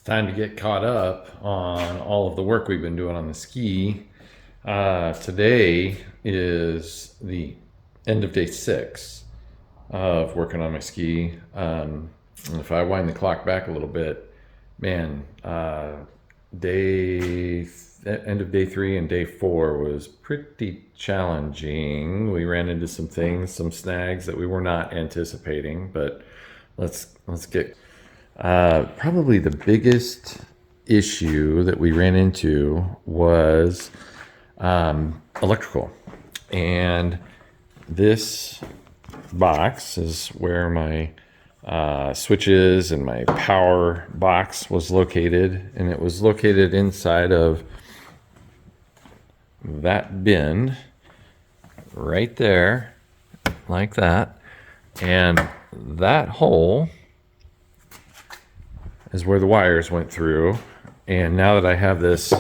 Time to get caught up on all of the work we've been doing on the ski. Today is the end of day 6 of working on my ski. And if I wind the clock back a little bit, man, end of day 3 and day 4 was pretty challenging. We ran into some things, some snags that we were not anticipating, but let's get probably the biggest issue that we ran into was electrical. And this box is where my switches and my power box was located. And it was located inside of that bin right there, like that. And that hole is where the wires went through. And now that I have this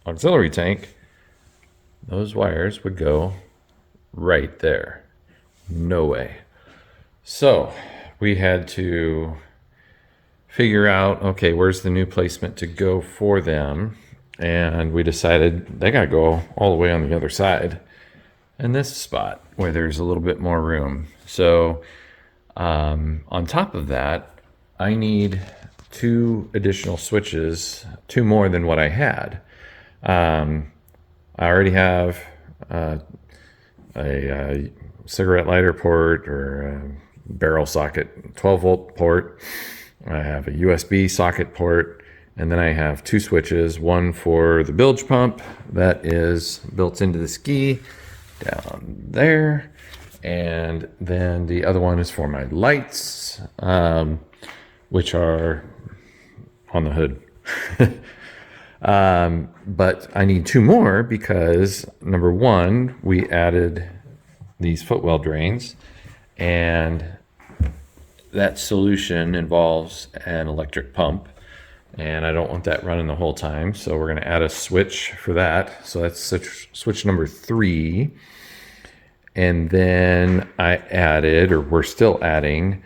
auxiliary tank, those wires would go right there. No way. So we had to figure out, okay, where's the new placement to go for them? And we decided they gotta go all the way on the other side. And this spot where there's a little bit more room. So on top of that, I need 2 additional switches, 2 more than what I had. I already have a cigarette lighter port or a barrel socket 12-volt port. I have a USB socket port, and then I have 2 switches, one for the bilge pump that is built into the ski down there, and then the other one is for my lights, which are on the hood. But I need 2 more because number 1, we added these footwell drains, and that solution involves an electric pump, and I don't want that running the whole time. So we're going to add a switch for that. So that's switch number 3. And then I added, or we're still adding,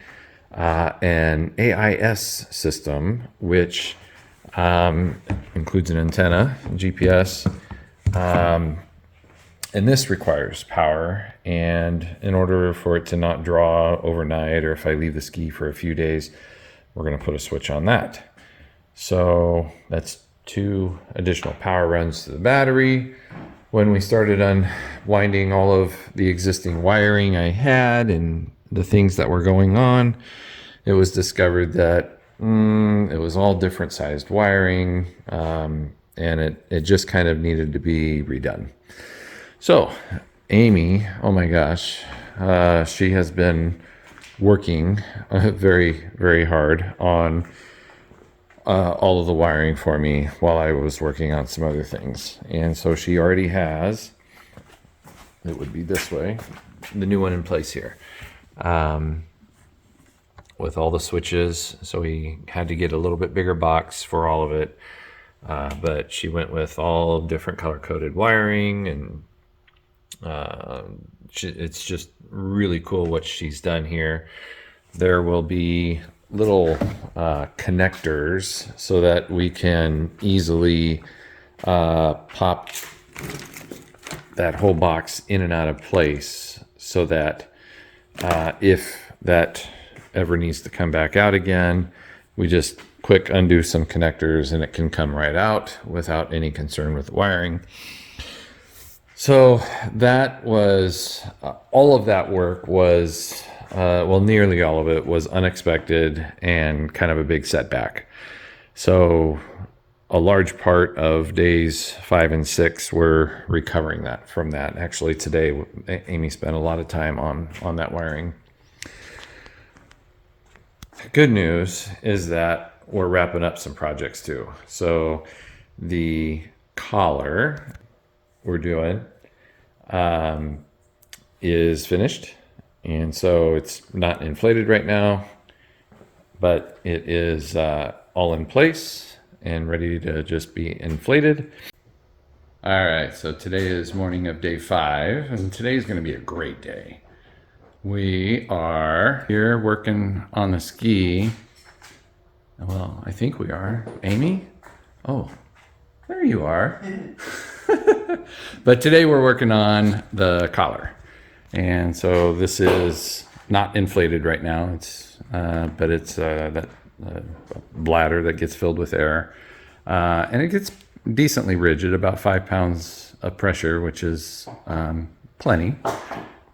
an AIS system, which includes an antenna, GPS, and this requires power. And in order for it to not draw overnight, or if I leave the ski for a few days, we're going to put a switch on that. So that's 2 additional power runs to the battery. When we started unwinding all of the existing wiring I had and the things that were going on, it was discovered that it was all different sized wiring, and it just kind of needed to be redone. So Amy, oh my gosh, she has been working very, very hard on all of the wiring for me while I was working on some other things. And so she already has, it would be this way, the new one in place here. With all the switches, so we had to get a little bit bigger box for all of it, but she went with all different color-coded wiring, and it's just really cool what she's done here. There will be little connectors so that we can easily pop that whole box in and out of place, so that if that ever needs to come back out again, we just quick undo some connectors and it can come right out without any concern with the wiring. So that was all of that work was well, nearly all of it was unexpected and kind of a big setback. So a large part of days 5 and 6 were recovering that from that. Actually, today Amy spent a lot of time on that wiring. Good news is that we're wrapping up some projects too. So the collar we're doing is finished, and so it's not inflated right now, but it is all in place and ready to just be inflated. All right, so today is morning of day 5, and today is going to be a great day. We are here working on the ski Well, I think we are. Amy? Oh, there you are. But today we're working on the collar. And so this is not inflated right now. But it's that bladder that gets filled with air. And it gets decently rigid, about 5 pounds of pressure, which is plenty.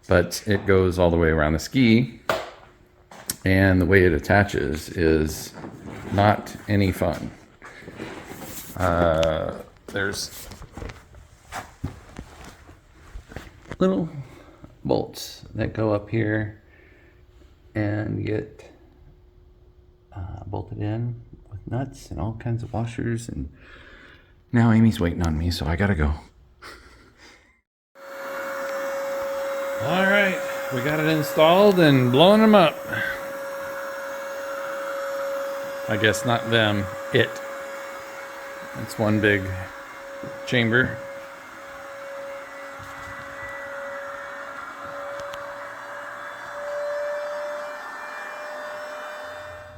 But it goes all the way around the ski. And the way it attaches is not any fun. There's little bolts that go up here and get bolted in with nuts and all kinds of washers. And now Amy's waiting on me, so I gotta go. All right, we got it installed and blowing them up. I guess not them, it. It's one big chamber.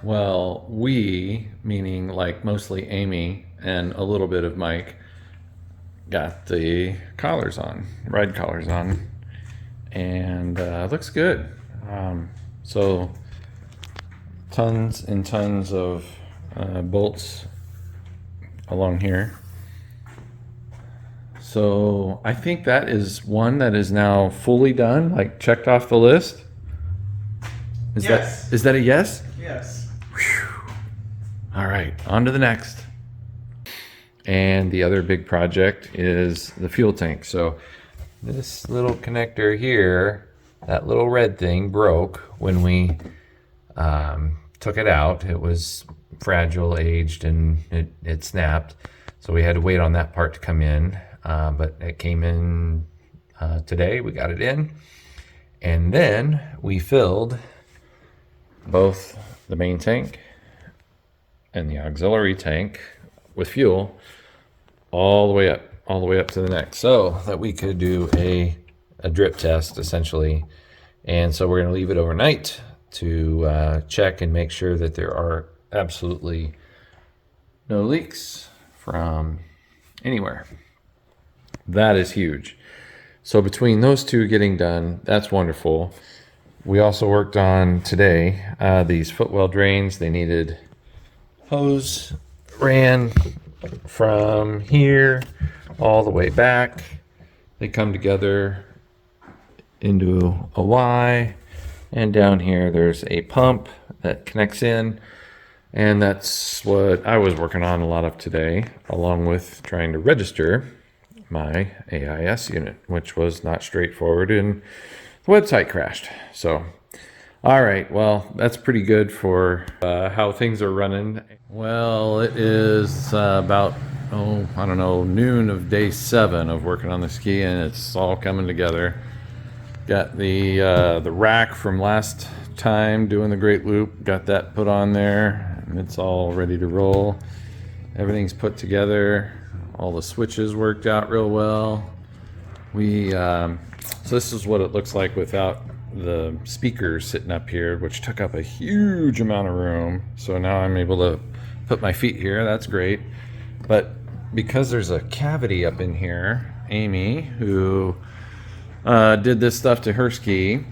Well, we, meaning like mostly Amy and a little bit of Mike, got the collars on, ride collars on, and looks good. So tons and tons of bolts along here. So I think that is one that is now fully done, like checked off the list. Yes. Is that a yes? Yes. Whew. All right, on to the next. And the other big project is the fuel tank. So this little connector here, that little red thing broke when we took it out. It was fragile, aged, and it snapped. So we had to wait on that part to come in. But it came in today. We got it in. And then we filled both the main tank and the auxiliary tank with fuel all the way up to the neck, so that we could do a drip test essentially. And so we're going to leave it overnight to check and make sure that there are absolutely no leaks from anywhere. That is huge. So between those two getting done, that's wonderful. We also worked on today these footwell drains. They needed hose, ran from here all the way back. They come together into a Y, and down here there's a pump that connects in, and that's what I was working on a lot of today, along with trying to register my AIS unit, which was not straightforward, and the website crashed. So all right, well, that's pretty good for how things are running. Well, it is about, I don't know, noon of day 7 of working on the ski, and it's all coming together. Got the rack from last time doing the Great Loop, got that put on there, and it's all ready to roll. Everything's put together. All the switches worked out real well. So this is what it looks like without the speakers sitting up here, which took up a huge amount of room. So now I'm able to put my feet here. That's great. But because there's a cavity up in here, Amy, who did this stuff to her ski,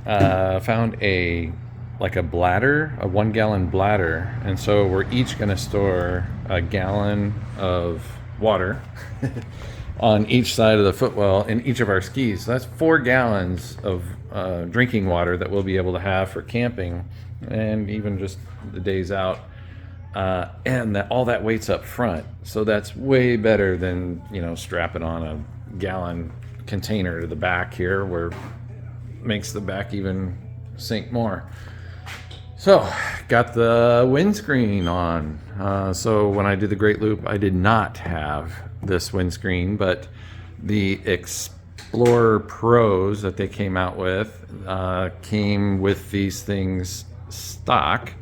found a bladder, a 1-gallon bladder. And so we're each going to store a gallon of water on each side of the footwell in each of our skis. So that's 4 gallons of drinking water that we'll be able to have for camping and even just the days out. And all that weight's up front. So that's way better than, strapping on a gallon container to the back here, where it makes the back even sink more. So got the windscreen on. So when I did the Great Loop, I did not have this windscreen, but the Explorer Pros that they came out with came with these things stock.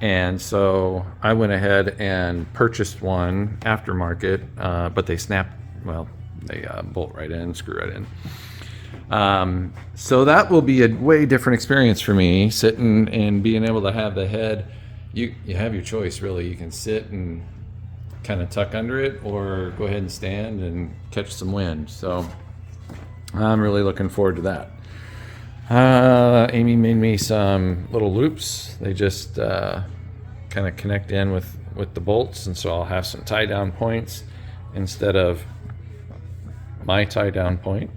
And so I went ahead and purchased one aftermarket, but they they bolt right in, screw right in. So that will be a way different experience for me, sitting and being able to have the head you have your choice, really. You can sit and kind of tuck under it, or go ahead and stand and catch some wind. So I'm really looking forward to that. Amy made me some little loops. They just kind of connect in with the bolts, and so I'll have some tie down points instead of my tie down point.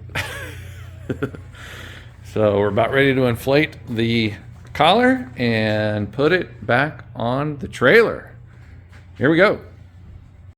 So we're about ready to inflate the collar and put it back on the trailer. Here we go.